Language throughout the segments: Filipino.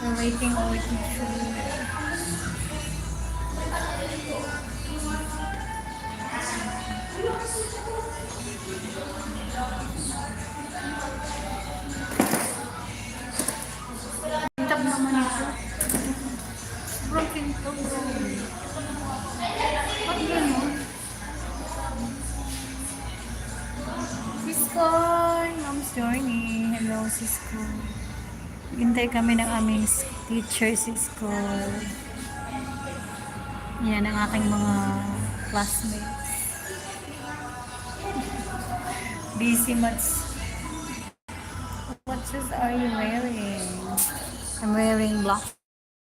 We're waiting our teacher. Kintab naman ito. Sobrang kintab bro. Ba't gano'n? Cisco! Mom's journey. Hello, Cisco. Hintay kami ng aming teacher, Cisco. Yan ang aking mga classmates. Busy much. What shoes are you wearing? I'm wearing black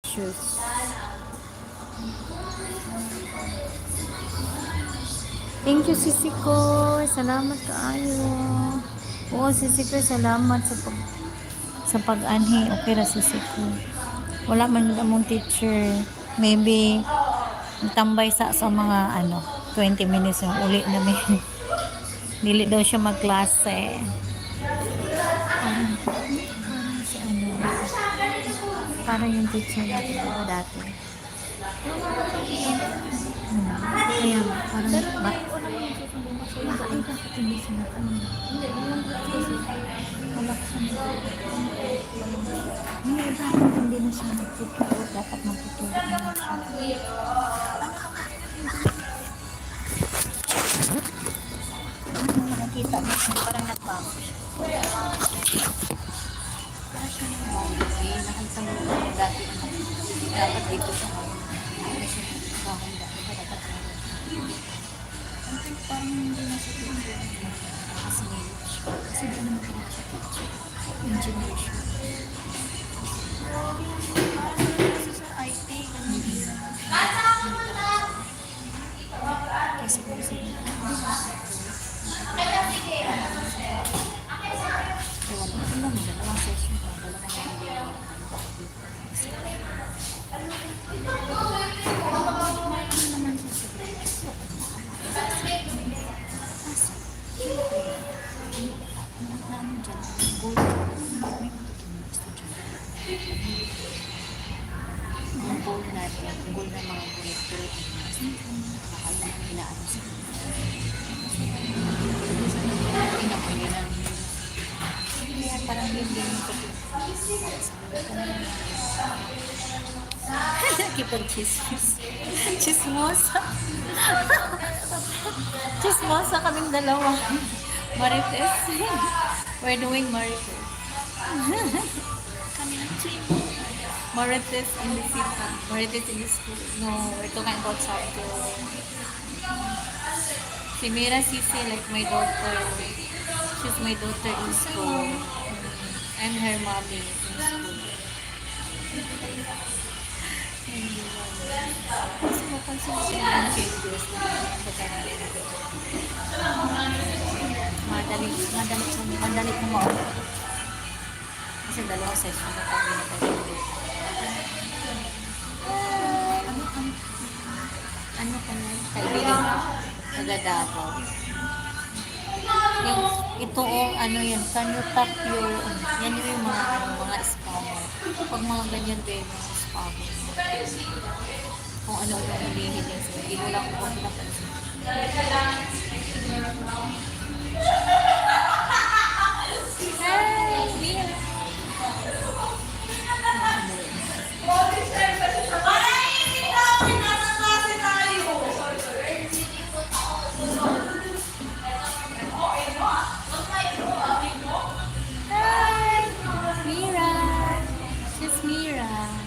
shoes. Thank you, Sisiko. Salamat kaayo. Oo, Sisiko, salamat sa pag-anhi. Okay ra, Sisiko. Wala man among teacher. Maybe tambay sa mga 20 minutes yung uli namin. Dili daw siya magklase. Para yung teacher natin dati. Kaya parang bakit hindi siya hindi na siya nagtuturo. Dapat magtuturo na siya. Nakita mo siya, parang nagbago siya. Parang siya nagbago siya. Nakita mo dati dapat dito siya ngayon. Parang siya nagbago dati. Dapat parang hindi na siya dito. Kasi ngayon siya. Kasi doon naman siya teacher. Engineer siya. Kasi sa IT, kasi kung sino ang goal natin, ang goal ng mga bullet-bullet nakala ng hinaan sa pinapanginan kaya parang hindi yung kipag-chismis chismosa chismosa kaming dalawa Marites we're doing Marites kami ng team Marites in the city. Marites in the school. No, we're talking about subtle. Si Mira Sisi, like my daughter. She's my daughter in school. I'm her mommy in school. Kasi mapansin siya yung changes. Madali ko ma-off. Kasi dalawang session na kami na tayo. Ano ka na? Kaibigan ko. Nagadapo. Ito yan. Can you tap your, yan yung mga spammer. Pag mga ganyan din, mga spammer. Kung ano yung hinihiling. Hindi mo lang kung ano lang.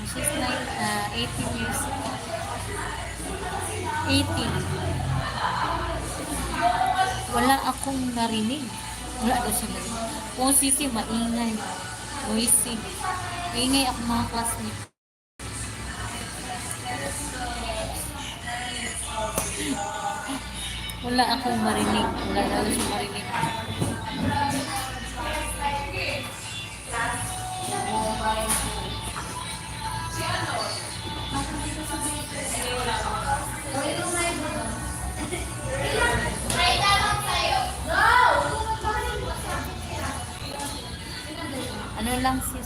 She's like 18 years old. 18. Wala akong narinig. Wala daw siya narinig. Kung Sisi, maingay. Noisy. Maingay ako mga classmates. Wala akong marinig. Wala daw siya marinig. Ano lang si